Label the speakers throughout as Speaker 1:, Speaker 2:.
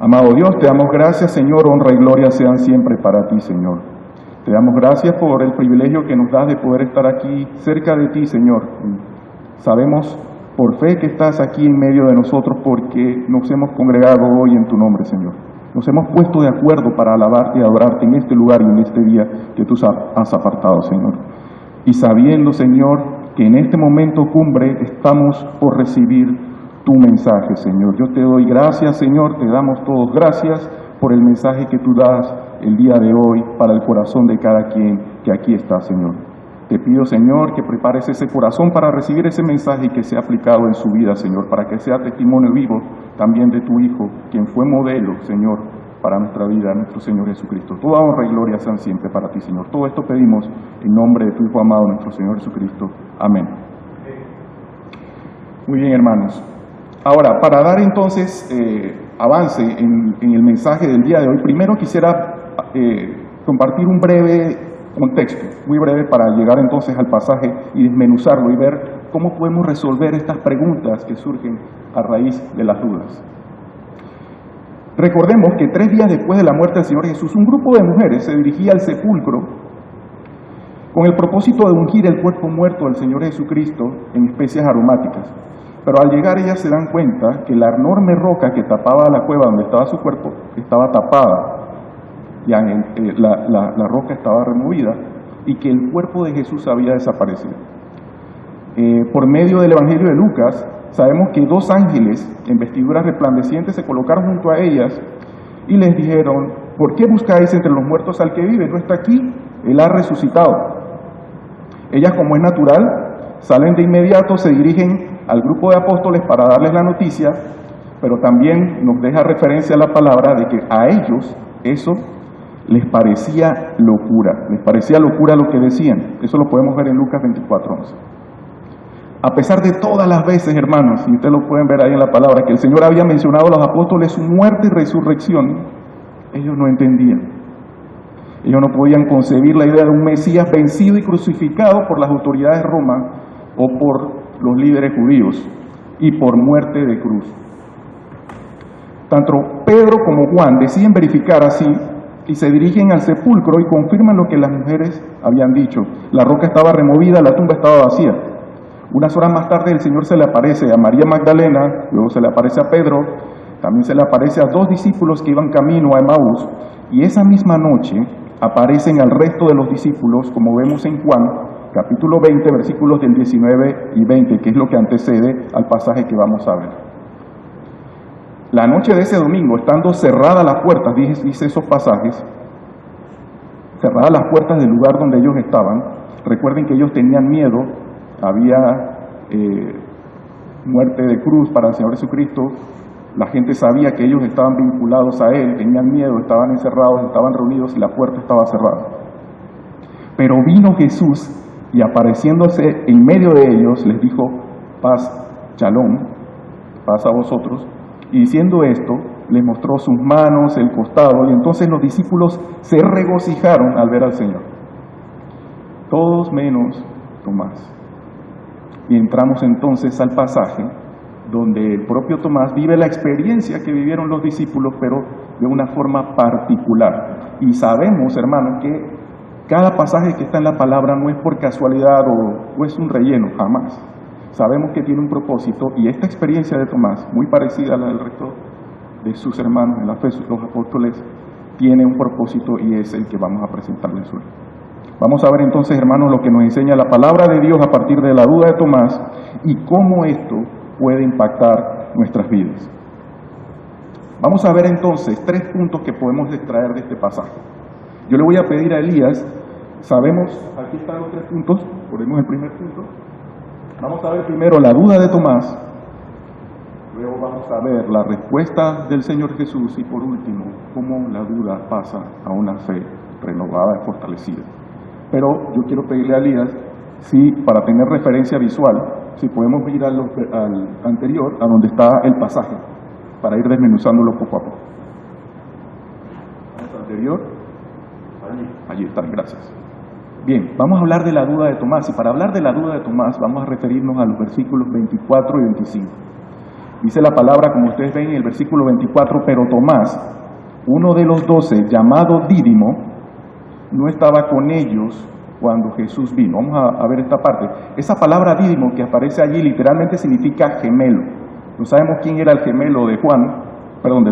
Speaker 1: Amado Dios, te damos gracias, Señor, honra y gloria sean siempre para ti, Señor. Te damos gracias por el privilegio que nos das de poder estar aquí cerca de ti, Señor. Sabemos por fe que estás aquí en medio de nosotros porque nos hemos congregado hoy en tu nombre, Señor. Nos hemos puesto de acuerdo para alabarte y adorarte en este lugar y en este día que tú has apartado, Señor. Y sabiendo, Señor, que en este momento cumbre estamos por recibir tu mensaje, Señor. Yo te doy gracias, Señor, te damos todos gracias por el mensaje que tú das el día de hoy para el corazón de cada quien que aquí está, Señor. Te pido, Señor, que prepares ese corazón para recibir ese mensaje y que sea aplicado en su vida, Señor, para que sea testimonio vivo también de tu Hijo, quien fue modelo, Señor, para nuestra vida, nuestro Señor Jesucristo. Toda honra y gloria sean siempre para ti, Señor. Todo esto pedimos en nombre de tu Hijo amado, nuestro Señor Jesucristo. Amén. Muy bien, hermanos. Ahora, para dar entonces avance en el mensaje del día de hoy, primero quisiera compartir un breve contexto, muy breve, para llegar entonces al pasaje y desmenuzarlo y ver cómo podemos resolver estas preguntas que surgen a raíz de las dudas. Recordemos que 3 días después de la muerte del Señor Jesús, un grupo de mujeres se dirigía al sepulcro con el propósito de ungir el cuerpo muerto del Señor Jesucristo en especias aromáticas. Pero al llegar ellas se dan cuenta que la enorme roca que tapaba la cueva donde estaba su cuerpo estaba tapada, ya la roca estaba removida y que el cuerpo de Jesús había desaparecido. Por medio del Evangelio de Lucas, sabemos que 2 ángeles en vestiduras resplandecientes se colocaron junto a ellas y les dijeron: ¿por qué buscáis entre los muertos al que vive? No está aquí, él ha resucitado. Ellas, como es natural, salen de inmediato, se dirigen al grupo de apóstoles para darles la noticia, pero también nos deja referencia a la palabra de que a ellos eso les parecía locura lo que decían. Eso lo podemos ver en Lucas 24:11. A pesar de todas las veces, hermanos, y ustedes lo pueden ver ahí en la palabra, que el Señor había mencionado a los apóstoles su muerte y resurrección, ellos no entendían. Ellos no podían concebir la idea de un Mesías vencido y crucificado por las autoridades de Roma o por los líderes judíos y por muerte de cruz. Tanto Pedro como Juan deciden verificar así y se dirigen al sepulcro y confirman lo que las mujeres habían dicho. La roca estaba removida, la tumba estaba vacía. Unas horas más tarde el Señor se le aparece a María Magdalena, luego se le aparece a Pedro, también se le aparece a 2 discípulos que iban camino a Emaús, y esa misma noche aparecen al resto de los discípulos, como vemos en Juan capítulo 20, versículos del 19 y 20, que es lo que antecede al pasaje que vamos a ver. La noche de ese domingo, estando cerradas las puertas, dice esos pasajes, cerradas las puertas del lugar donde ellos estaban. Recuerden que ellos tenían miedo, había muerte de cruz para el Señor Jesucristo, la gente sabía que ellos estaban vinculados a Él, tenían miedo, estaban encerrados, estaban reunidos y la puerta estaba cerrada. Pero vino Jesús y apareciéndose en medio de ellos, les dijo: paz, shalom, paz a vosotros. Y diciendo esto, les mostró sus manos, el costado, y entonces los discípulos se regocijaron al ver al Señor. Todos menos Tomás. Y entramos entonces al pasaje donde el propio Tomás vive la experiencia que vivieron los discípulos, pero de una forma particular. Y sabemos, hermanos, que cada pasaje que está en la palabra no es por casualidad o es un relleno, jamás. Sabemos que tiene un propósito, y esta experiencia de Tomás, muy parecida a la del resto de sus hermanos en la fe, los apóstoles, tiene un propósito y es el que vamos a presentarles hoy. Vamos a ver entonces, hermanos, lo que nos enseña la palabra de Dios a partir de la duda de Tomás y cómo esto puede impactar nuestras vidas. Vamos a ver entonces 3 puntos que podemos extraer de este pasaje. Yo le voy a pedir a Elías, sabemos, aquí están los 3 puntos, ponemos el primer punto. Vamos a ver primero la duda de Tomás, luego vamos a ver la respuesta del Señor Jesús y por último, cómo la duda pasa a una fe renovada y fortalecida. Pero yo quiero pedirle a Elías, si para tener referencia visual, si podemos ir al anterior, a donde está el pasaje, para ir desmenuzándolo poco a poco. ¿Al anterior? Allí está, gracias. Bien, vamos a hablar de la duda de Tomás, y para hablar de la duda de Tomás vamos a referirnos a los versículos 24 y 25. Dice la palabra, como ustedes ven en el versículo 24, pero Tomás, uno de los 12, llamado Dídimo, no estaba con ellos cuando Jesús vino. Vamos a ver esta parte. Esa palabra Dídimo que aparece allí literalmente significa gemelo. No sabemos quién era el gemelo de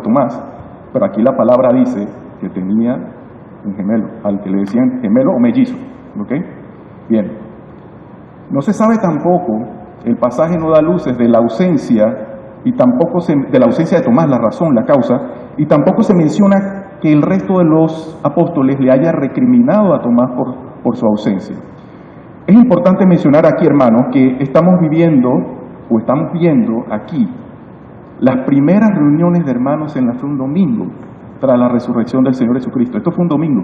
Speaker 1: Tomás, pero aquí la palabra dice que tenía un gemelo, al que le decían gemelo o mellizo. ¿Ok? Bien. No se sabe tampoco, el pasaje no da luces de la ausencia, y tampoco de la ausencia de Tomás, la razón, la causa, y tampoco se menciona que el resto de los apóstoles le haya recriminado a Tomás por su ausencia. Es importante mencionar aquí, hermanos, que estamos viendo aquí las primeras reuniones de hermanos en la fe un domingo, tras la resurrección del Señor Jesucristo. Esto fue un domingo.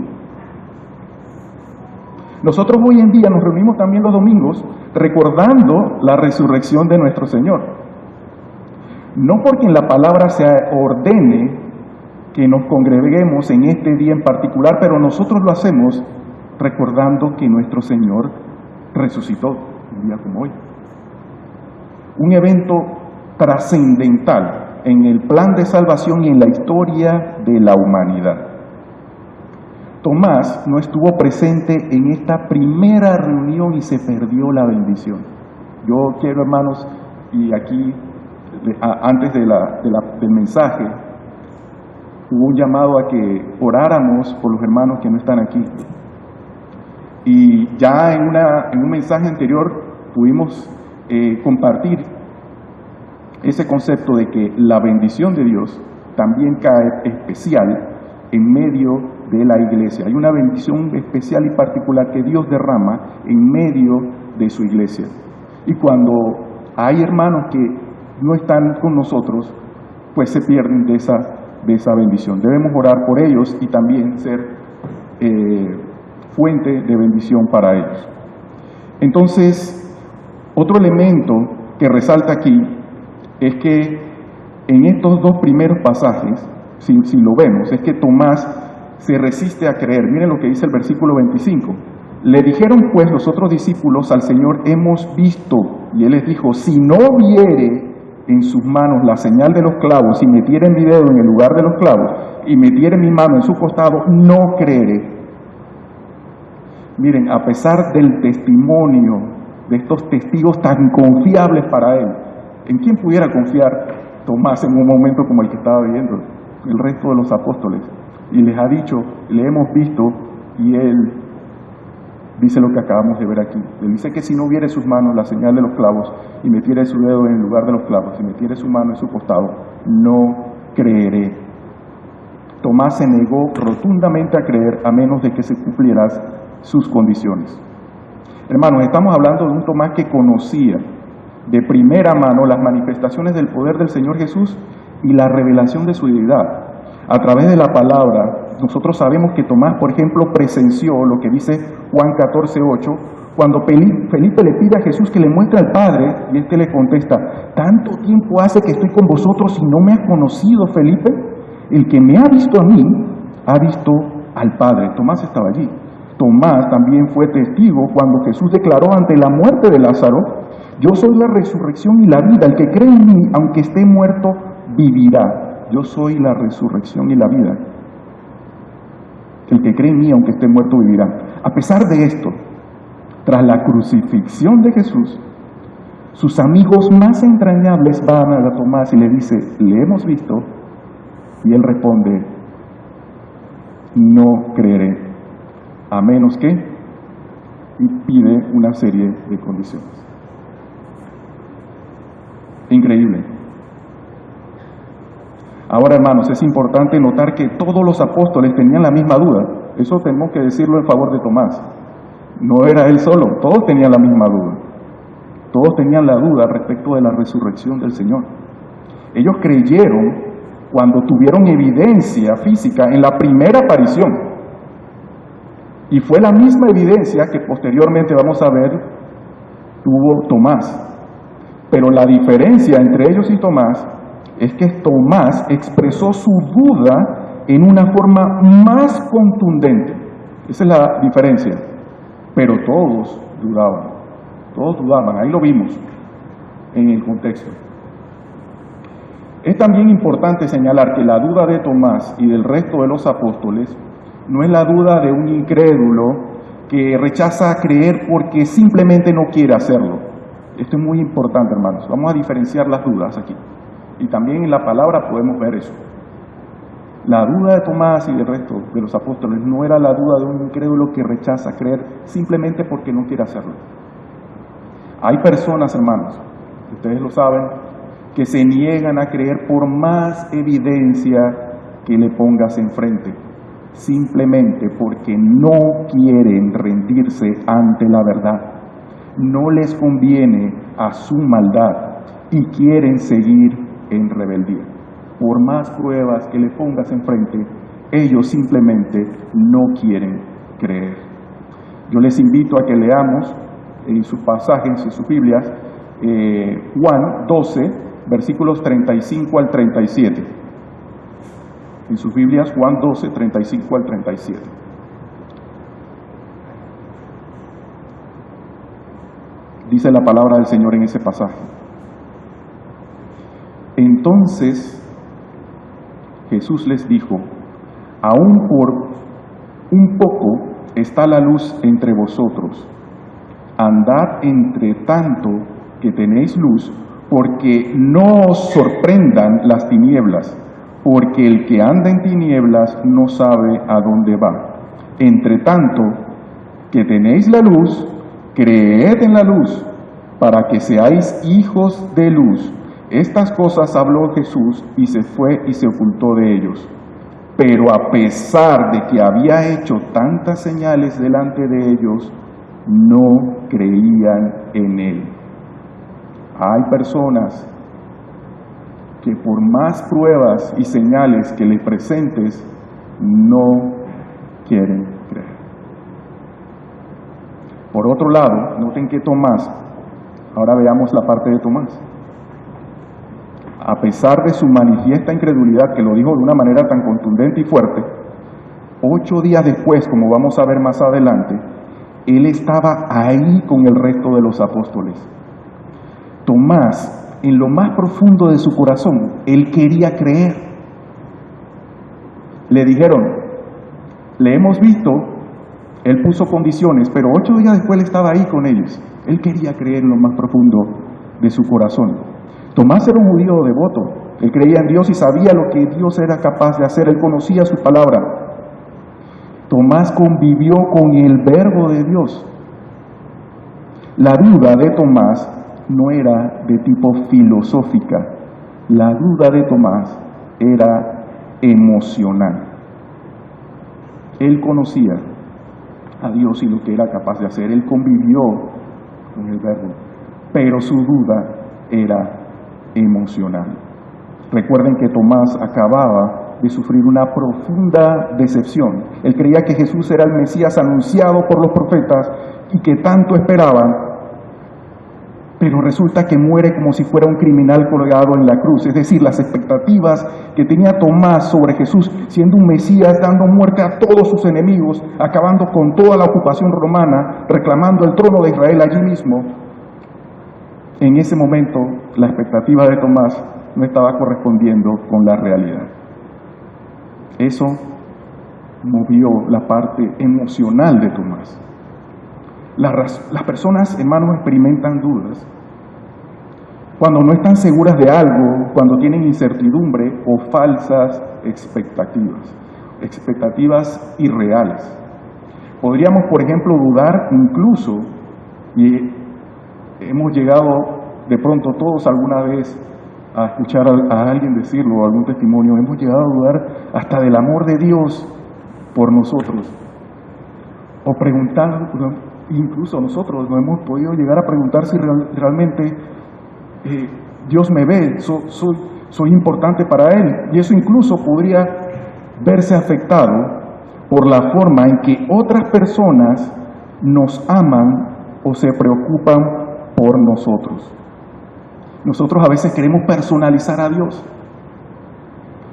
Speaker 1: Nosotros hoy en día nos reunimos también los domingos recordando la resurrección de nuestro Señor. No porque en la palabra se ordene que nos congreguemos en este día en particular, pero nosotros lo hacemos recordando que nuestro Señor resucitó un día como hoy. Un evento trascendental en el plan de salvación y en la historia de la humanidad. Tomás no estuvo presente en esta primera reunión y se perdió la bendición. Yo quiero, hermanos, y aquí antes del mensaje, hubo un llamado a que oráramos por los hermanos que no están aquí. Y ya en un mensaje anterior pudimos compartir ese concepto de que la bendición de Dios también cae especial en medio de la iglesia. Hay una bendición especial y particular que Dios derrama en medio de su iglesia. Y cuando hay hermanos que no están con nosotros, pues se pierden de esa bendición. Debemos orar por ellos y también ser fuente de bendición para ellos. Entonces, otro elemento que resalta aquí es que en estos dos primeros pasajes, si lo vemos, es que Tomás se resiste a creer. Miren lo que dice el versículo 25. Le dijeron pues los otros discípulos al Señor, hemos visto, y Él les dijo, si no viere en sus manos la señal de los clavos, y metiere mi dedo en el lugar de los clavos, y metiere mi mano en su costado, no creeré. Miren, a pesar del testimonio de estos testigos tan confiables para él, ¿en quién pudiera confiar Tomás en un momento como el que estaba viviendo el resto de los apóstoles? Y les ha dicho, le hemos visto, y él dice lo que acabamos de ver aquí. Él dice que si no viere sus manos la señal de los clavos, y metiere su dedo en el lugar de los clavos, y metiere su mano en su costado, no creeré. Tomás se negó rotundamente a creer a menos de que se cumplieran sus condiciones. Hermanos, estamos hablando de un Tomás que conocía de primera mano las manifestaciones del poder del Señor Jesús y la revelación de su deidad. A través de la palabra, nosotros sabemos que Tomás, por ejemplo, presenció lo que dice Juan 14:8, cuando Felipe le pide a Jesús que le muestre al Padre, y este le contesta, ¿tanto tiempo hace que estoy con vosotros y no me has conocido, Felipe? El que me ha visto a mí, ha visto al Padre. Tomás estaba allí. Tomás también fue testigo cuando Jesús declaró ante la muerte de Lázaro, yo soy la resurrección y la vida, el que cree en mí, aunque esté muerto, vivirá. Yo soy la resurrección y la vida. El que cree en mí, aunque esté muerto, vivirá. A pesar de esto, tras la crucifixión de Jesús, sus amigos más entrañables van a Tomás y le dicen, le hemos visto, y él responde, no creeré, a menos que, y pide una serie de condiciones. Increíble. Ahora, hermanos, es importante notar que todos los apóstoles tenían la misma duda. Eso tenemos que decirlo en favor de Tomás. No era él solo, todos tenían la misma duda. Todos tenían la duda respecto de la resurrección del Señor. Ellos creyeron cuando tuvieron evidencia física en la primera aparición. Y fue la misma evidencia que posteriormente vamos a ver tuvo Tomás. Pero la diferencia entre ellos y Tomás es que Tomás expresó su duda en una forma más contundente. Esa es la diferencia. Pero todos dudaban, ahí lo vimos en el contexto. Es también importante señalar que la duda de Tomás y del resto de los apóstoles no es la duda de un incrédulo que rechaza creer porque simplemente no quiere hacerlo. Esto es muy importante, hermanos. Vamos a diferenciar las dudas aquí. Y también en la palabra podemos ver eso. La duda de Tomás y del resto de los apóstoles no era la duda de un incrédulo que rechaza creer simplemente porque no quiere hacerlo. Hay personas, hermanos, ustedes lo saben, que se niegan a creer por más evidencia que le pongas enfrente, simplemente porque no quieren rendirse ante la verdad. No les conviene a su maldad y quieren seguir en rebeldía. Por más pruebas que le pongas enfrente, ellos simplemente no quieren creer. Yo les invito a que leamos en sus pasajes, en sus Biblias, Juan 12, versículos 35 al 37. En sus Biblias, Juan 12, 35 al 37. Dice la palabra del Señor en ese pasaje. Entonces Jesús les dijo: aún por un poco está la luz entre vosotros. Andad entre tanto que tenéis luz, porque no os sorprendan las tinieblas, porque el que anda en tinieblas no sabe a dónde va. Entre tanto que tenéis la luz, creed en la luz, para que seáis hijos de luz. Estas cosas habló Jesús y se fue y se ocultó de ellos. Pero a pesar de que había hecho tantas señales delante de ellos, no creían en él. Hay personas que por más pruebas y señales que les presentes, no quieren creer. Por otro lado, noten que Tomás, ahora veamos la parte de Tomás. A pesar de su manifiesta incredulidad, que lo dijo de una manera tan contundente y fuerte, 8 días después, como vamos a ver más adelante, él estaba ahí con el resto de los apóstoles. Tomás, en lo más profundo de su corazón, él quería creer. Le dijeron, le hemos visto, él puso condiciones, pero 8 días después él estaba ahí con ellos. Él quería creer en lo más profundo de su corazón. Tomás era un judío devoto, él creía en Dios y sabía lo que Dios era capaz de hacer, él conocía su palabra. Tomás convivió con el verbo de Dios. La duda de Tomás no era de tipo filosófica, la duda de Tomás era emocional. Él conocía a Dios y lo que era capaz de hacer, él convivió con el verbo, pero su duda era emocional. Recuerden que Tomás acababa de sufrir una profunda decepción. Él creía que Jesús era el Mesías anunciado por los profetas y que tanto esperaban, pero resulta que muere como si fuera un criminal colgado en la cruz. Es decir, las expectativas que tenía Tomás sobre Jesús, siendo un Mesías, dando muerte a todos sus enemigos, acabando con toda la ocupación romana, reclamando el trono de Israel allí mismo. En ese momento, la expectativa de Tomás no estaba correspondiendo con la realidad. Eso movió la parte emocional de Tomás. Las personas, hermanos, experimentan dudas cuando no están seguras de algo, cuando tienen incertidumbre o falsas expectativas irreales. Podríamos, por ejemplo, dudar incluso, y hemos llegado de pronto todos alguna vez a escuchar a alguien decirlo, o algún testimonio, hemos llegado a dudar hasta del amor de Dios por nosotros. O preguntar, incluso nosotros nos hemos podido llegar a preguntar si realmente Dios me ve, soy importante para Él. Y eso incluso podría verse afectado por la forma en que otras personas nos aman o se preocupan por nosotros. Nosotros a veces queremos personalizar a Dios.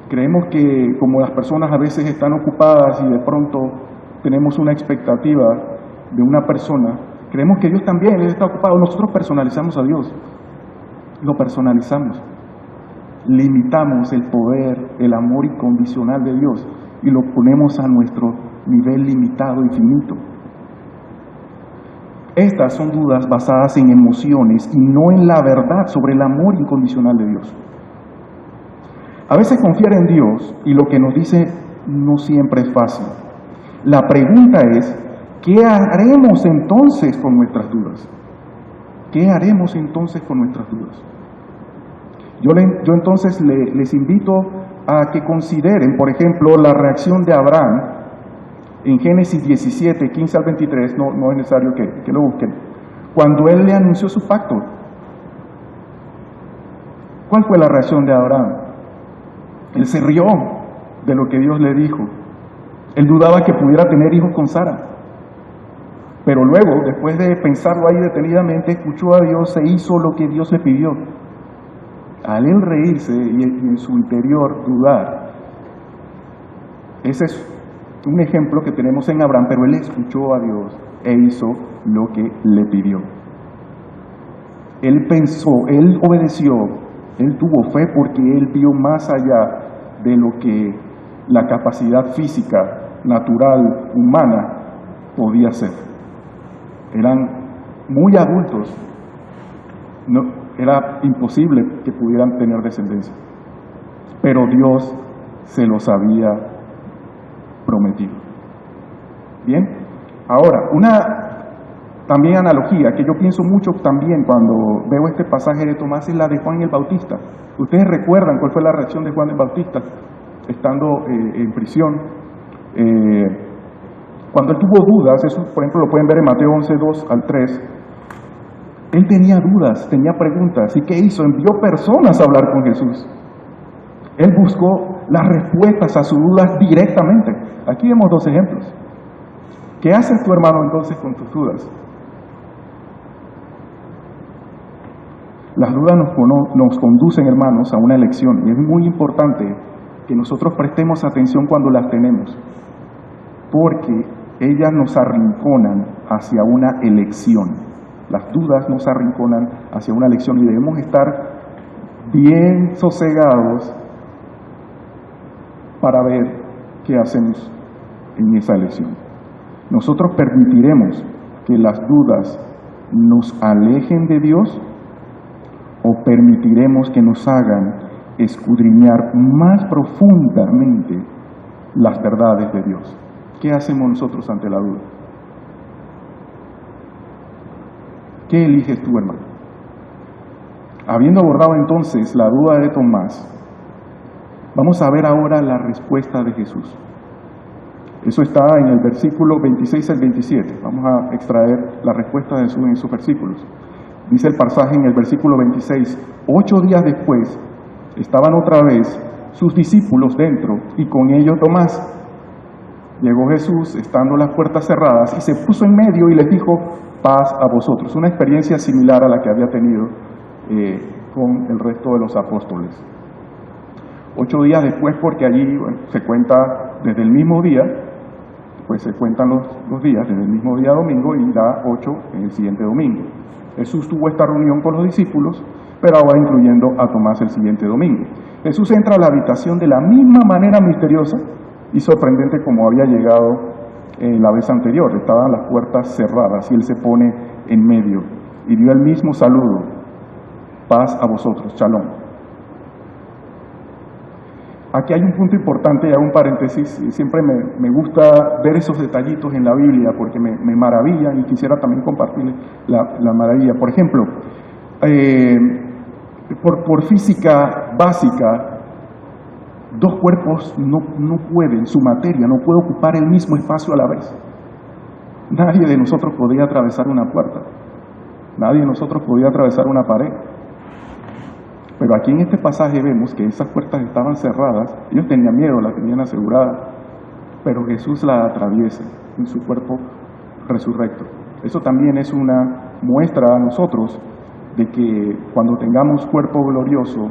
Speaker 1: Creemos que como las personas a veces están ocupadas y de pronto tenemos una expectativa de una persona, creemos que Dios también está ocupado. Nosotros personalizamos a Dios, lo personalizamos. limitamos el poder, el amor incondicional de Dios y lo ponemos a nuestro nivel limitado y finito. Estas son dudas basadas en emociones y no en la verdad sobre el amor incondicional de Dios. A veces confiar en Dios y lo que nos dice no siempre es fácil. La pregunta es, ¿qué haremos entonces con nuestras dudas? ¿Qué haremos entonces con nuestras dudas? Yo entonces les invito a que consideren, por ejemplo, la reacción de Abraham en Génesis 17, 15 al 23, no es necesario que lo busquen, cuando él le anunció su pacto. ¿Cuál fue la reacción de Abraham? Él se rió de lo que Dios le dijo. Él dudaba que pudiera tener hijos con Sara. Pero luego, después de pensarlo ahí detenidamente, escuchó a Dios e hizo lo que Dios le pidió. Al él reírse y en su interior dudar, ese es un ejemplo que tenemos en Abraham, pero él escuchó a Dios e hizo lo que le pidió. Él pensó, él obedeció, él tuvo fe porque él vio más allá de lo que la capacidad física, natural, humana podía hacer. Eran muy adultos, era imposible que pudieran tener descendencia, pero Dios se los había prometido. Bien, ahora, una también analogía que yo pienso mucho también cuando veo este pasaje de Tomás es la de Juan el Bautista. Ustedes recuerdan cuál fue la reacción de Juan el Bautista estando en prisión. Cuando él tuvo dudas, eso por ejemplo lo pueden ver en Mateo 11, 2 al 3, él tenía dudas, tenía preguntas. ¿Y qué hizo? Envió personas a hablar con Jesús. Él buscó las respuestas a sus dudas directamente. Aquí vemos dos ejemplos. ¿Qué haces tu hermano entonces con tus dudas? Las dudas nos conducen, hermanos, a una elección. Y es muy importante que nosotros prestemos atención cuando las tenemos, porque ellas nos arrinconan hacia una elección. Las dudas nos arrinconan hacia una elección y debemos estar bien sosegados para ver qué hacemos en esa elección. Nosotros permitiremos que las dudas nos alejen de Dios o permitiremos que nos hagan escudriñar más profundamente las verdades de Dios. ¿Qué hacemos nosotros ante la duda? ¿Qué eliges tú, hermano? Habiendo abordado entonces la duda de Tomás, vamos a ver ahora la respuesta de Jesús. Eso está en el versículo 26 al 27. Vamos a extraer la respuesta de Jesús en esos versículos. Dice el pasaje en el versículo 26, 8 días después, estaban otra vez sus discípulos dentro y con ellos Tomás. Llegó Jesús, estando las puertas cerradas, y se puso en medio y les dijo, paz a vosotros. Una experiencia similar a la que había tenido con el resto de los apóstoles. 8 días después, porque allí se cuenta desde el mismo día, pues se cuentan los días, desde el mismo día domingo y da 8 en el siguiente domingo. Jesús tuvo esta reunión con los discípulos, pero ahora incluyendo a Tomás el siguiente domingo. Jesús entra a la habitación de la misma manera misteriosa y sorprendente como había llegado la vez anterior. Estaban las puertas cerradas y él se pone en medio y dio el mismo saludo, paz a vosotros, shalom. Aquí hay un punto importante y hago un paréntesis. Siempre me gusta ver esos detallitos en la Biblia porque me maravillan y quisiera también compartirles la maravilla. Por ejemplo, por física básica, dos cuerpos no pueden, su materia no puede ocupar el mismo espacio a la vez. Nadie de nosotros podía atravesar una puerta, nadie de nosotros podía atravesar una pared. Pero aquí en este pasaje vemos que esas puertas estaban cerradas, ellos tenían miedo, la tenían asegurada, pero Jesús la atraviesa en su cuerpo resurrecto. Eso también es una muestra a nosotros de que cuando tengamos cuerpo glorioso,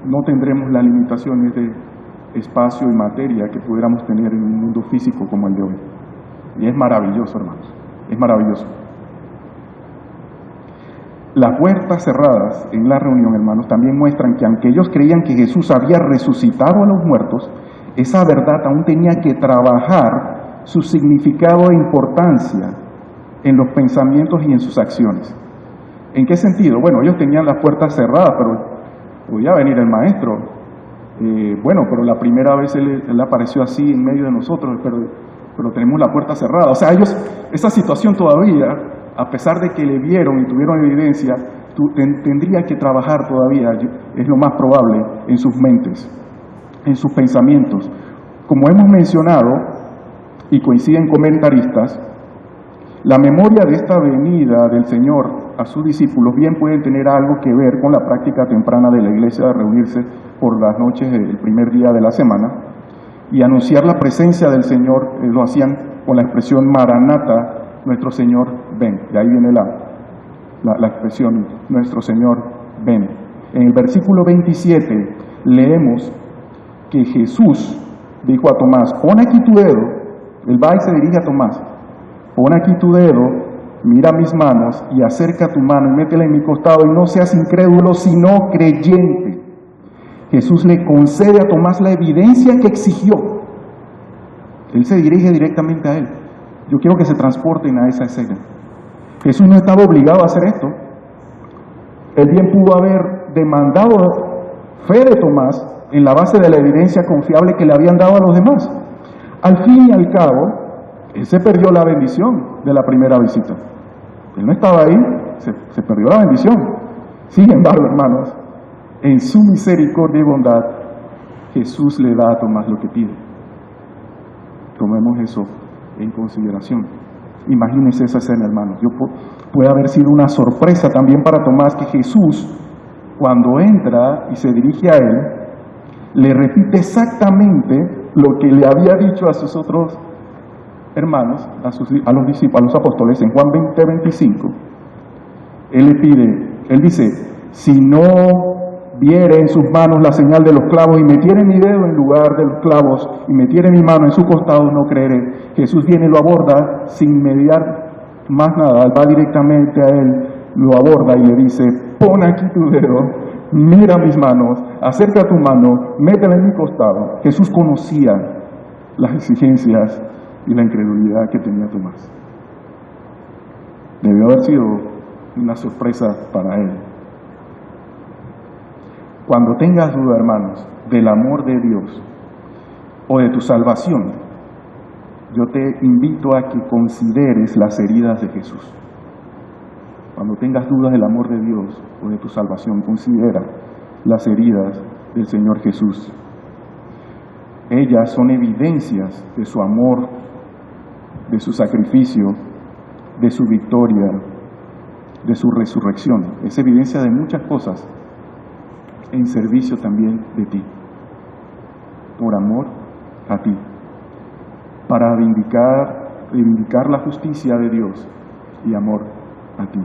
Speaker 1: no tendremos las limitaciones de espacio y materia que pudiéramos tener en un mundo físico como el de hoy. Y es maravilloso, hermanos, es maravilloso. Las puertas cerradas en la reunión, hermanos, también muestran que aunque ellos creían que Jesús había resucitado a los muertos, esa verdad aún tenía que trabajar su significado e importancia en los pensamientos y en sus acciones. ¿En qué sentido? Bueno, ellos tenían las puertas cerradas, pero podía venir el maestro. Pero la primera vez él apareció así en medio de nosotros, pero tenemos la puerta cerrada. O sea, ellos, esa situación todavía, a pesar de que le vieron y tuvieron evidencia, tendría que trabajar todavía, es lo más probable, en sus mentes, en sus pensamientos. Como hemos mencionado, y coinciden comentaristas, la memoria de esta venida del Señor a sus discípulos bien pueden tener algo que ver con la práctica temprana de la iglesia de reunirse por las noches del primer día de la semana y anunciar la presencia del Señor. Lo hacían con la expresión Maranata, nuestro Señor ven. De ahí viene la expresión nuestro Señor ven. En el versículo 27 leemos que Jesús dijo a Tomás, pon aquí tu dedo. Él va y se dirige a Tomás, pon aquí tu dedo, mira mis manos y acerca tu mano y métela en mi costado y no seas incrédulo sino creyente. Jesús le concede a Tomás la evidencia que exigió. Él se dirige directamente a él. Yo quiero que se transporten a esa escena. Jesús no estaba obligado a hacer esto. Él bien pudo haber demandado fe de Tomás en la base de la evidencia confiable que le habían dado a los demás. Al fin y al cabo, él se perdió la bendición de la primera visita. Él no estaba ahí, se perdió la bendición. Sin embargo, hermanos, en su misericordia y bondad, Jesús le da a Tomás lo que pide. Tomemos eso en consideración. Imagínense esa escena, hermanos. Puede haber sido una sorpresa también para Tomás que Jesús, cuando entra y se dirige a él, le repite exactamente lo que le había dicho a sus otros hermanos, a los discípulos, a los apóstoles. En Juan 20:25, él dice, si no viere en sus manos la señal de los clavos y metiere mi dedo en lugar de los clavos y metiere mi mano en su costado, no creeré. Jesús viene y lo aborda sin mediar más nada, él va directamente a él, lo aborda y le dice, pon aquí tu dedo, mira mis manos, acerca tu mano, métela en mi costado. Jesús conocía las exigencias y la incredulidad que tenía Tomás. Debió haber sido una sorpresa para él. Cuando tengas duda, hermanos, del amor de Dios o de tu salvación, yo te invito a que consideres las heridas de Jesús. Cuando tengas dudas del amor de Dios o de tu salvación, considera las heridas del Señor Jesús. Ellas son evidencias de su amor, de su sacrificio, de su victoria, de su resurrección. Es evidencia de muchas cosas en servicio también de ti, por amor a ti, para reivindicar la justicia de Dios y amor a ti.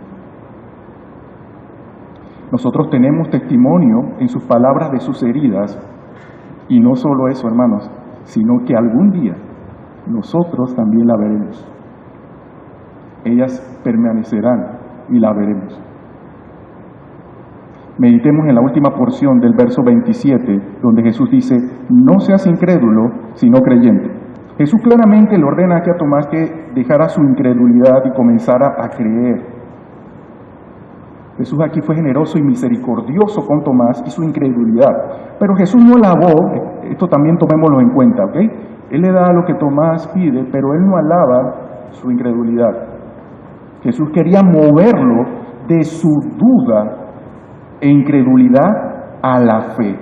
Speaker 1: Nosotros tenemos testimonio en sus palabras de sus heridas, y no solo eso, hermanos, sino que algún día nosotros también la veremos. Ellas permanecerán y la veremos. Meditemos en la última porción del verso 27, donde Jesús dice, no seas incrédulo, sino creyente. Jesús claramente le ordena aquí a Tomás que dejara su incredulidad y comenzara a creer. Jesús aquí fue generoso y misericordioso con Tomás y su incredulidad. Pero Jesús no alabó, esto también tomémoslo en cuenta, ¿ok? Él le da lo que Tomás pide, pero él no alaba su incredulidad. Jesús quería moverlo de su duda e incredulidad a la fe.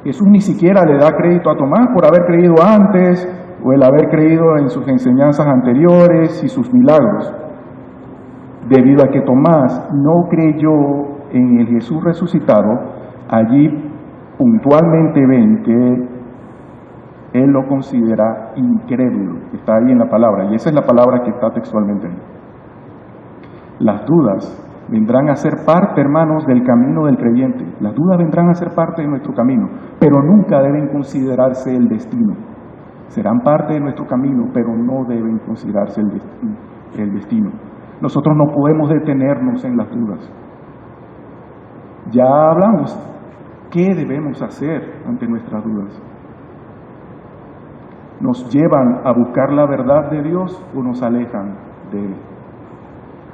Speaker 1: Jesús ni siquiera le da crédito a Tomás por haber creído antes o el haber creído en sus enseñanzas anteriores y sus milagros. Debido a que Tomás no creyó en el Jesús resucitado, allí puntualmente ven que él lo considera incrédulo. Está ahí en la palabra, y esa es la palabra que está textualmente ahí. Las dudas vendrán a ser parte, hermanos, del camino del creyente. Las dudas vendrán a ser parte de nuestro camino, pero nunca deben considerarse el destino. Serán parte de nuestro camino, pero no deben considerarse el destino. Nosotros no podemos detenernos en las dudas. Ya hablamos, ¿qué debemos hacer ante nuestras dudas? ¿Nos llevan a buscar la verdad de Dios o nos alejan de Él?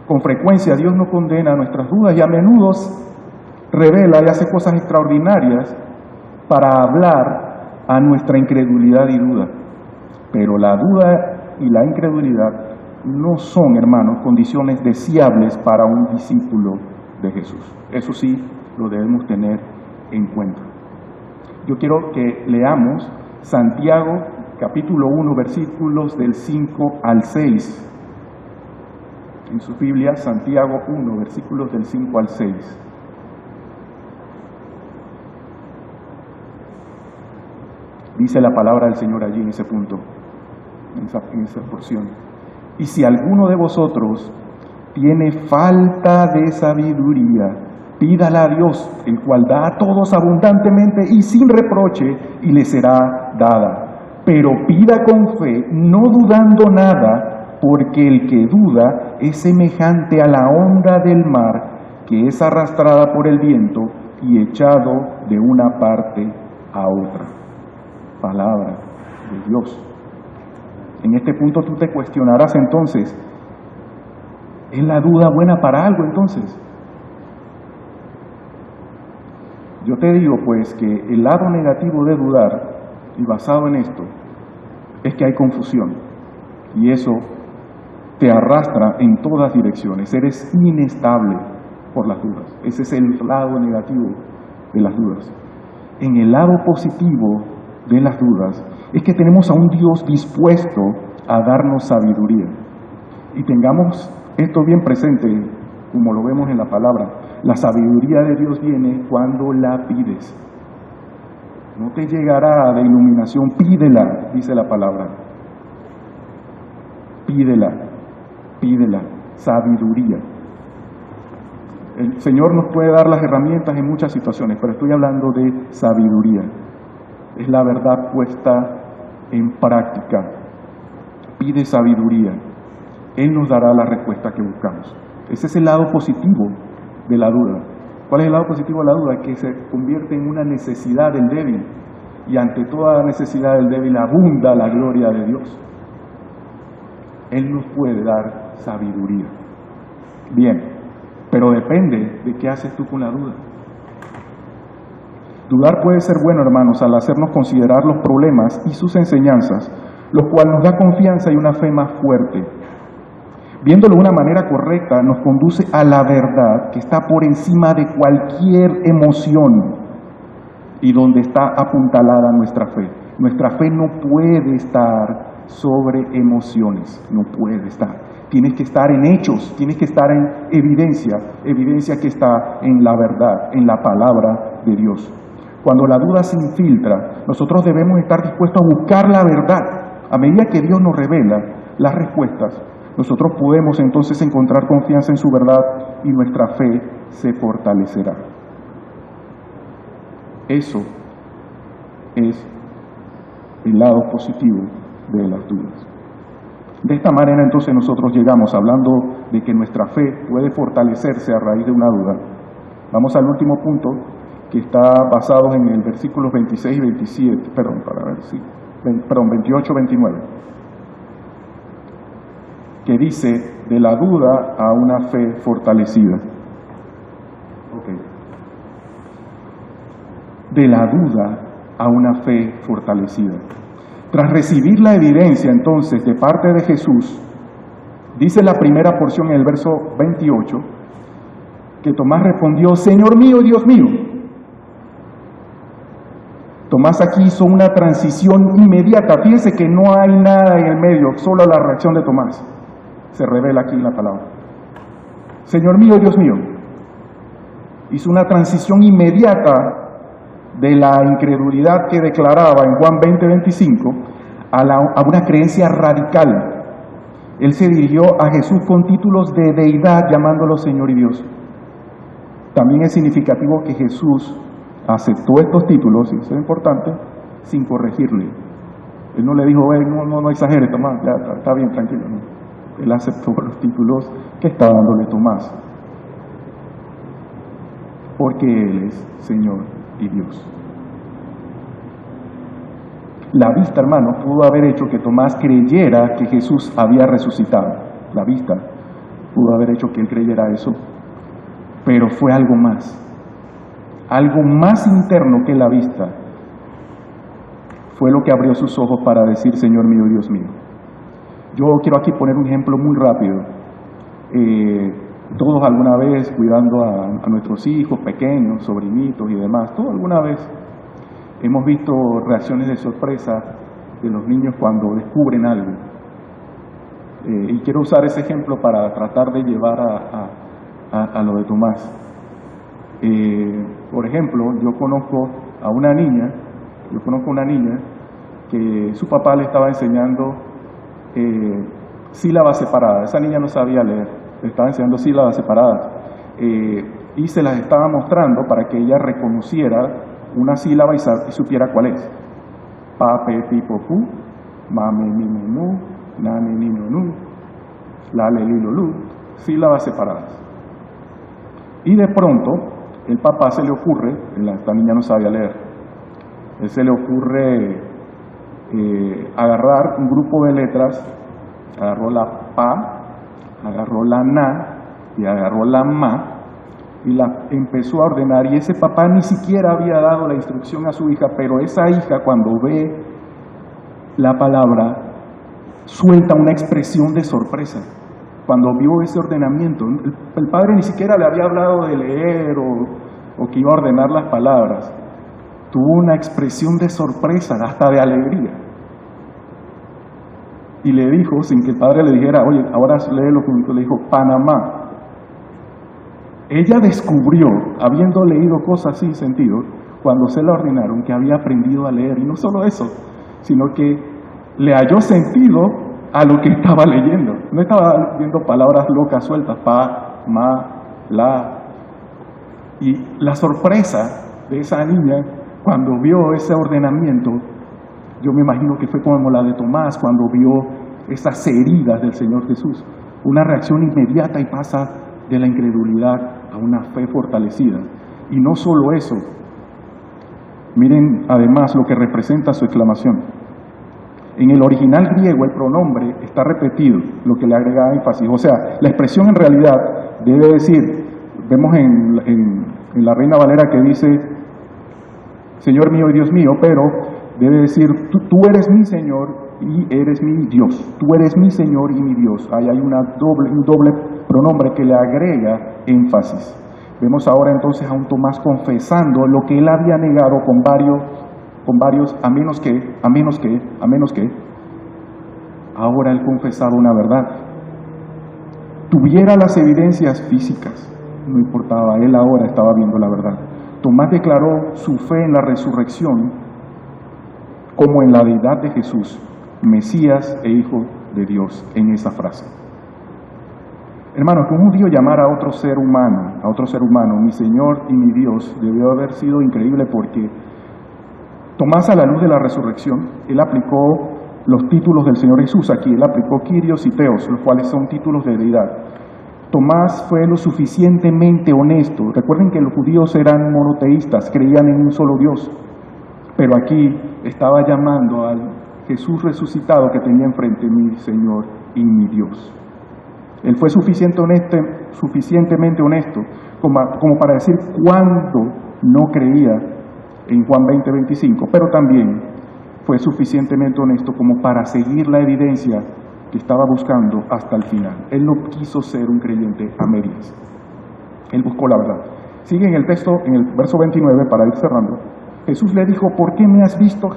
Speaker 1: Con frecuencia Dios no condena nuestras dudas y a menudo revela y hace cosas extraordinarias para hablar a nuestra incredulidad y duda. Pero la duda y la incredulidad no son, hermanos, condiciones deseables para un discípulo de Jesús. Eso sí, lo debemos tener en cuenta. Yo quiero que leamos Santiago capítulo 1, versículos del 5 al 6. En su Biblia, Santiago 1, versículos del 5 al 6. Dice la palabra del Señor allí en ese punto, en esa porción. Y si alguno de vosotros tiene falta de sabiduría, pídala a Dios, el cual da a todos abundantemente y sin reproche, y le será dada. Pero pida con fe, no dudando nada, porque el que duda es semejante a la onda del mar, que es arrastrada por el viento y echado de una parte a otra. Palabra de Dios. En este punto tú te cuestionarás entonces, ¿es la duda buena para algo entonces? Yo te digo pues que el lado negativo de dudar, y basado en esto, es que hay confusión, y eso te arrastra en todas direcciones, eres inestable por las dudas. Ese es el lado negativo de las dudas. En el lado positivo de las dudas es que tenemos a un Dios dispuesto a darnos sabiduría. Y tengamos esto bien presente, como lo vemos en la palabra. La sabiduría de Dios viene cuando la pides. No te llegará de iluminación, pídela, dice la palabra. Pídela, sabiduría. El Señor nos puede dar las herramientas en muchas situaciones, pero estoy hablando de sabiduría. Es la verdad puesta en práctica. Pide sabiduría. Él nos dará la respuesta que buscamos. Ese es el lado positivo de la duda. ¿Cuál es el lado positivo de la duda? Que se convierte en una necesidad del débil. Y ante toda necesidad del débil abunda la gloria de Dios. Él nos puede dar sabiduría. Bien, pero depende de qué haces tú con la duda. Dudar puede ser bueno, hermanos, al hacernos considerar los problemas y sus enseñanzas, lo cual nos da confianza y una fe más fuerte. Viéndolo de una manera correcta, nos conduce a la verdad que está por encima de cualquier emoción y donde está apuntalada nuestra fe. Nuestra fe no puede estar sobre emociones, no puede estar. Tienes que estar en hechos, tienes que estar en evidencia que está en la verdad, en la palabra de Dios. Cuando la duda se infiltra, nosotros debemos estar dispuestos a buscar la verdad. A medida que Dios nos revela las respuestas, nosotros podemos entonces encontrar confianza en su verdad y nuestra fe se fortalecerá. Eso es el lado positivo de las dudas. De esta manera entonces nosotros llegamos, hablando de que nuestra fe puede fortalecerse a raíz de una duda. Vamos al último punto, que está basado en el versículos 26 y 27, 28, 29, que dice, de la duda a una fe fortalecida. De la duda a una fe fortalecida. Tras recibir la evidencia entonces de parte de Jesús, dice la primera porción en el verso 28, que Tomás respondió, Señor mío y Dios mío. Tomás aquí hizo una transición inmediata. Fíjense que no hay nada en el medio, solo la reacción de Tomás. Se revela aquí en la palabra. Señor mío, Dios mío. Hizo una transición inmediata de la incredulidad que declaraba en Juan 20:25 a una creencia radical. Él se dirigió a Jesús con títulos de deidad, llamándolo Señor y Dios. También es significativo que Jesús aceptó estos títulos, y eso es importante, sin corregirle. Él no le dijo, no exageres, Tomás, ya está bien, tranquilo. No. Él aceptó los títulos que estaba dándole Tomás, porque Él es Señor y Dios. La vista, hermano, pudo haber hecho que Tomás creyera que Jesús había resucitado. La vista pudo haber hecho que él creyera eso, pero fue algo más interno que la vista. Fue lo que abrió sus ojos para decir, Señor mío, Dios mío. Yo quiero aquí poner un ejemplo muy rápido. Todos alguna vez, cuidando a nuestros hijos pequeños, sobrinitos y demás, todos alguna vez hemos visto reacciones de sorpresa de los niños cuando descubren algo. Y quiero usar ese ejemplo para tratar de llevar a lo de Tomás. Por ejemplo, yo conozco una niña que su papá le estaba enseñando sílabas separadas. Esa niña no sabía leer, le estaba enseñando sílabas separadas. Y se las estaba mostrando para que ella reconociera una sílaba y supiera cuál es. Pa, pe, pi, po, pu, ma, me, mi, me, nu, na, ne, ni, no, nu, la, le, li, lo, lu, sílabas separadas. Y de pronto, el papá se le ocurre, esta niña no sabía leer, él se le ocurre agarrar un grupo de letras, agarró la pa, agarró la na y agarró la ma, y la empezó a ordenar, y ese papá ni siquiera había dado la instrucción a su hija, pero esa hija cuando ve la palabra suelta una expresión de sorpresa. Cuando vio ese ordenamiento, el padre ni siquiera le había hablado de leer o que iba a ordenar las palabras. Tuvo una expresión de sorpresa, hasta de alegría. Y le dijo, sin que el padre le dijera, oye, ahora léelo junto, le dijo, Panamá. Ella descubrió, habiendo leído cosas sin sentido, cuando se la ordenaron, que había aprendido a leer. Y no solo eso, sino que le halló sentido a lo que estaba leyendo. No estaba viendo palabras locas sueltas, pa, ma, la. Y la sorpresa de esa niña cuando vio ese ordenamiento, yo me imagino que fue como la de Tomás cuando vio esas heridas del Señor Jesús. Una reacción inmediata y pasa de la incredulidad a una fe fortalecida. Y no solo eso, miren además lo que representa su exclamación. En el original griego el pronombre está repetido, lo que le agrega énfasis. O sea, la expresión en realidad debe decir, vemos en la Reina Valera que dice, Señor mío y Dios mío, pero debe decir, tú eres mi Señor y eres mi Dios. Tú eres mi Señor y mi Dios. Ahí hay un doble pronombre que le agrega énfasis. Vemos ahora entonces a un Tomás confesando lo que él había negado con varios, a menos que, ahora él confesaba una verdad. Tuviera las evidencias físicas, no importaba, él ahora estaba viendo la verdad. Tomás declaró su fe en la resurrección como en la deidad de Jesús, Mesías e Hijo de Dios, en esa frase. Hermano, que un judío llamara a otro ser humano, mi Señor y mi Dios, debió haber sido increíble, porque Tomás, a la luz de la resurrección, él aplicó los títulos del Señor Jesús aquí, él aplicó Kyrios y Theos, los cuales son títulos de deidad. Tomás fue lo suficientemente honesto. Recuerden que los judíos eran monoteístas, creían en un solo Dios, pero aquí estaba llamando al Jesús resucitado que tenía enfrente, mi Señor y mi Dios. Él fue suficientemente honesto como para decir cuándo no creía en Juan 20:25, pero también fue suficientemente honesto como para seguir la evidencia que estaba buscando hasta el final. Él no quiso ser un creyente a medias. Él buscó la verdad. Sigue en el texto, en el verso 29, para ir cerrando. Jesús le dijo, ¿por qué me has visto,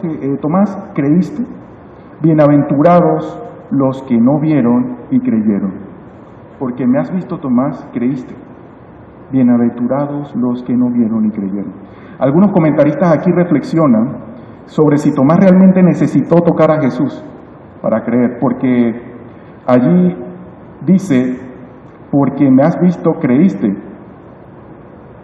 Speaker 1: Tomás? ¿Creíste? Bienaventurados los que no vieron y creyeron. Porque me has visto, Tomás, creíste. Bienaventurados los que no vieron y creyeron. Algunos comentaristas aquí reflexionan sobre si Tomás realmente necesitó tocar a Jesús para creer, porque allí dice, porque me has visto, creíste.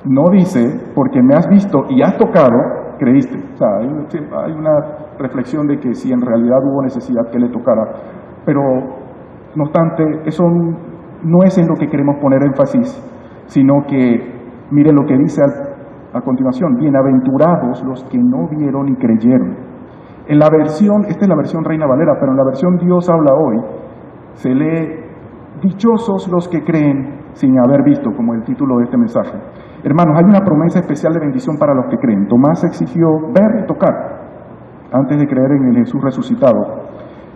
Speaker 1: No dice, porque me has visto y has tocado, creíste. O sea, hay una reflexión de que si en realidad hubo necesidad que le tocara, pero No obstante, eso no es en lo que queremos poner énfasis, sino que, miren lo que dice a continuación: bienaventurados los que no vieron y creyeron. En la versión, esta es la versión Reina Valera, pero en la versión Dios habla hoy, se lee: dichosos los que creen sin haber visto, como el título de este mensaje. Hermanos, hay una promesa especial de bendición para los que creen. Tomás exigió ver y tocar antes de creer en el Jesús resucitado.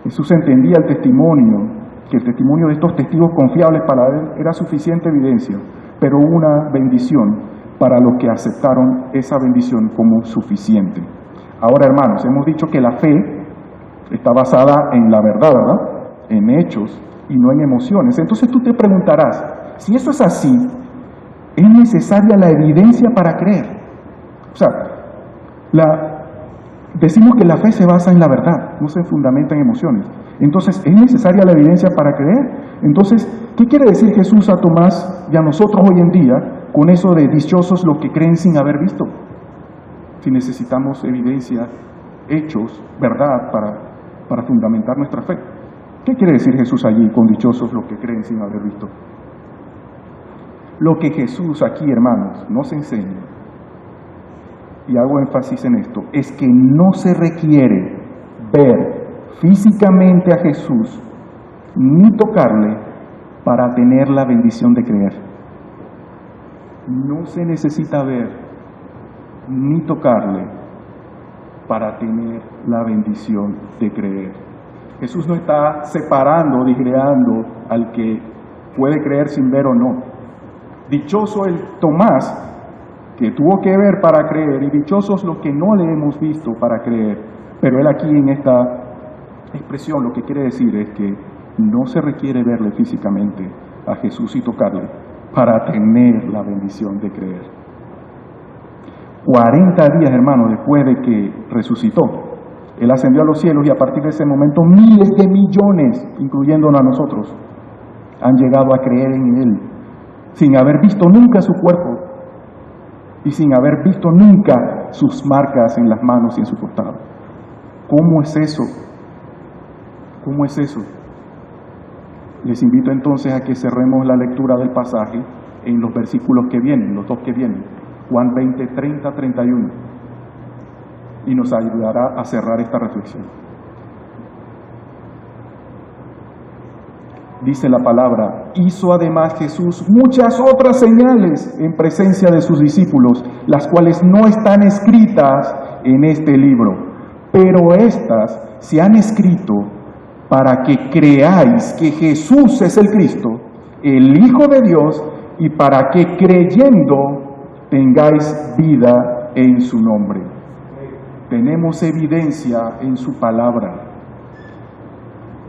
Speaker 1: Jesús entendía el testimonio, que el testimonio de estos testigos confiables para él era suficiente evidencia, pero una bendición para los que aceptaron esa bendición como suficiente. Ahora, hermanos, hemos dicho que la fe está basada en la verdad, ¿verdad? En hechos y no en emociones. Entonces tú te preguntarás, si eso es así, ¿es necesaria la evidencia para creer? O sea, decimos que la fe se basa en la verdad, no se fundamenta en emociones. Entonces, ¿es necesaria la evidencia para creer? Entonces, ¿qué quiere decir Jesús a Tomás y a nosotros hoy en día con eso de dichosos los que creen sin haber visto? Si necesitamos evidencia, hechos, verdad para fundamentar nuestra fe. ¿Qué quiere decir Jesús allí con dichosos los que creen sin haber visto? Lo que Jesús aquí, hermanos, nos enseña, y hago énfasis en esto, es que no se requiere ver físicamente a Jesús ni tocarle para tener la bendición de creer. No se necesita ver ni tocarle para tener la bendición de creer. Jesús no está separando, disgregando al que puede creer sin ver o no. Dichoso el Tomás, que tuvo que ver para creer, y dichosos los que no le hemos visto para creer. Pero él aquí en esta expresión lo que quiere decir es que no se requiere verle físicamente a Jesús y tocarle para tener la bendición de creer. 40 días, hermanos, después de que resucitó, Él ascendió a los cielos, y a partir de ese momento miles de millones, incluyéndonos a nosotros, han llegado a creer en Él, sin haber visto nunca su cuerpo y sin haber visto nunca sus marcas en las manos y en su costado. ¿Cómo es eso? ¿Cómo es eso? Les invito entonces a que cerremos la lectura del pasaje en los versículos que vienen, los dos que vienen, Juan 20, 30, 31, y nos ayudará a cerrar esta reflexión. Dice la palabra: hizo además Jesús muchas otras señales en presencia de sus discípulos, las cuales no están escritas en este libro, pero estas se han escrito para que creáis que Jesús es el Cristo, el Hijo de Dios, y para que creyendo tengáis vida en su nombre. Tenemos evidencia en su palabra.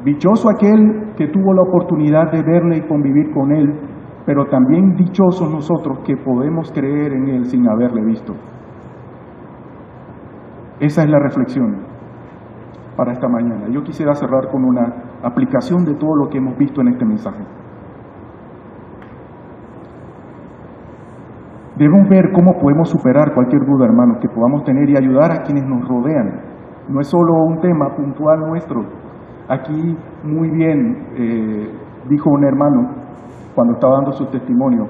Speaker 1: Dichoso aquel que tuvo la oportunidad de verle y convivir con él, pero también dichosos nosotros que podemos creer en él sin haberle visto. Esa es la reflexión para esta mañana. Yo quisiera cerrar con una aplicación de todo lo que hemos visto en este mensaje. Debemos ver cómo podemos superar cualquier duda, hermanos, que podamos tener y ayudar a quienes nos rodean. No es solo un tema puntual nuestro. Aquí muy bien dijo un hermano cuando estaba dando su testimonio,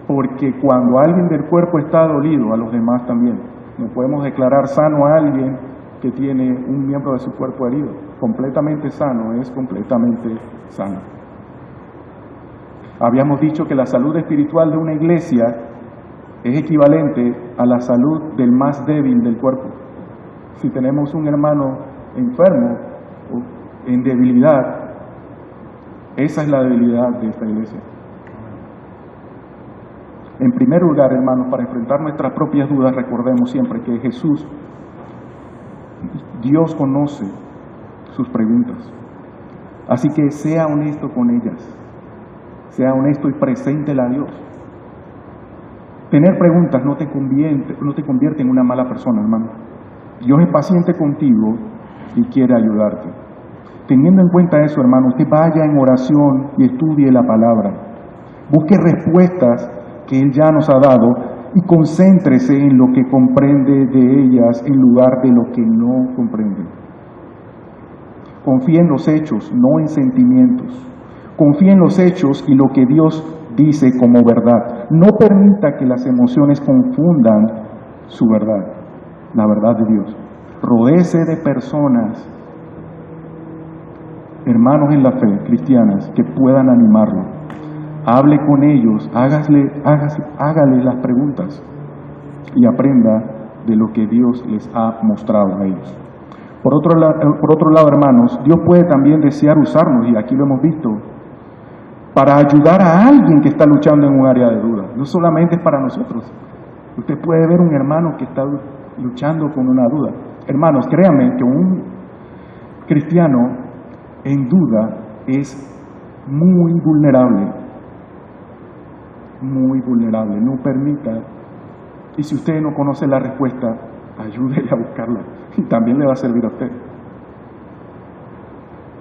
Speaker 1: porque cuando alguien del cuerpo está dolido, a los demás también. No podemos declarar sano a alguien que tiene un miembro de su cuerpo herido. Completamente sano es completamente sano. Habíamos dicho que la salud espiritual de una iglesia es equivalente a la salud del más débil del cuerpo. Si tenemos un hermano enfermo o en debilidad, esa es la debilidad de esta iglesia. En primer lugar, hermanos, para enfrentar nuestras propias dudas, recordemos siempre que Jesús, Dios conoce sus preguntas. Así que sea honesto con ellas, sea honesto y preséntela a Dios. Tener preguntas no te convierte en una mala persona, hermano. Dios es paciente contigo y quiere ayudarte. Teniendo en cuenta eso, hermano, usted vaya en oración y estudie la palabra. Busque respuestas que Él ya nos ha dado y concéntrese en lo que comprende de ellas en lugar de lo que no comprende. Confíe en los hechos, no en sentimientos. Confíe en los hechos y lo que Dios dice como verdad. No permita que las emociones confundan su verdad, la verdad de Dios. Rodéese de personas, hermanos en la fe, cristianas, que puedan animarlo. Hable con ellos, hágale las preguntas y aprenda de lo que Dios les ha mostrado a ellos. Por otro lado, hermanos, Dios puede también desear usarnos, y aquí lo hemos visto, para ayudar a alguien que está luchando en un área de duda. No solamente es para nosotros. Usted puede ver un hermano que está luchando con una duda. Hermanos, créanme que un cristiano en duda es muy vulnerable. Muy vulnerable. No permita. Y si usted no conoce la respuesta, ayúdele a buscarla. Y también le va a servir a usted.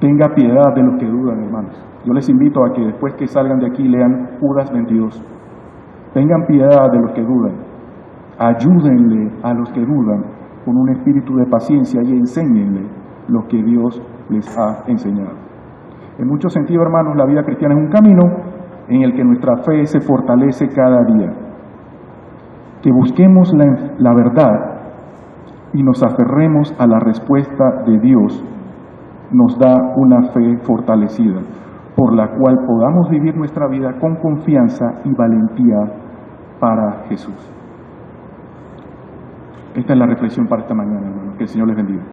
Speaker 1: Tenga piedad de los que dudan, hermanos. Yo les invito a que después que salgan de aquí lean Judas 22. Tengan piedad de los que dudan. Ayúdenle a los que dudan con un espíritu de paciencia y enséñenle lo que Dios les ha enseñado. En muchos sentidos, hermanos, la vida cristiana es un camino en el que nuestra fe se fortalece cada día. Que busquemos la verdad y nos aferremos a la respuesta de Dios nos da una fe fortalecida, por la cual podamos vivir nuestra vida con confianza y valentía para Jesús. Esta es la reflexión para esta mañana, hermanos. Que el Señor les bendiga.